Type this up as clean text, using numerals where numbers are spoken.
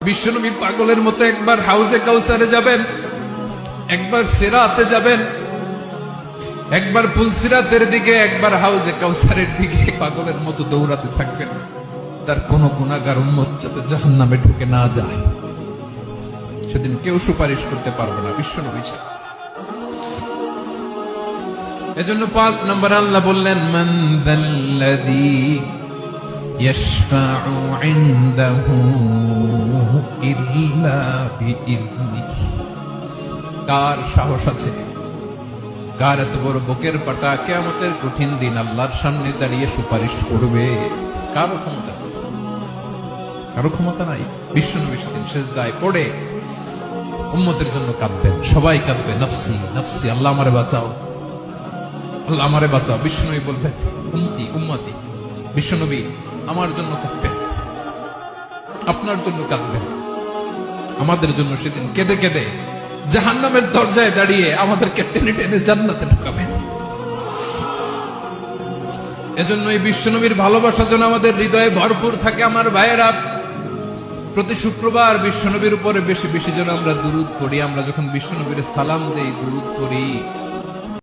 বিশ্বনবী পাগলের মতো একবার হাউজে কাউসারে যাবেন, একবার সিরাতে যাবেন, একবার পুলসিরাতের দিকে, একবার হাউজে কাউসারের দিকে পাগলের মতো দৌড়াতে থাকবেন। তার কোন গুনাহগার উম্মত যাতে জাহান্নামে ঢুকে না যায়, সেদিন কেউ সুপারিশ করতে পারবে না বিশ্বনবী ছাড়া। এজন্য ৫ নম্বর আল্লাহ বললেন, মান যাল্লাযী ইয়াশফাউ ইনদাহু ইল্লা বিইযনিহি। কার সাহস আছে, কার এত বড় বুকের পাটা কিয়ামতের কঠিন দিন আল্লাহর সামনে দাঁড়িয়ে সুপারিশ করবে? কারো ক্ষমতা, কারো ক্ষমতা নাই। বিশ্বনবী সেদিন সিজদায় পড়ে উম্মতের জন্য কাঁদবেন, সবাই কাঁদবে, নফসি নফসি, আল্লাহ আমারে বাঁচাও, আল্লাহ আমারে বাঁচাও। বিশ্বনবী বলবেন, উম্মতি উম্মতি। বিশ্বনবী আমার জন্য কাঁদবেন, আপনার জন্য কাঁদবেন, আমাদের জন্য সেদিন কেঁদে কেঁদে জাহান্নামের দরজায় দাঁড়িয়ে আমাদেরকে টেনে টেনে জান্নাতে ঢুকাবেন। এজন্য এই বিশ্বনবীর ভালোবাসা যেন আমাদের হৃদয়ে ভরপুর থাকে। আমার ভাইয়েরা, প্রতি শুক্রবার বিশ্বনবীর উপরে বেশি বেশি যেন আমরা দুরূদ পড়ি। আমরা যখন বিশ্বনবীর সালাম দেই, দুরূদ পড়ি,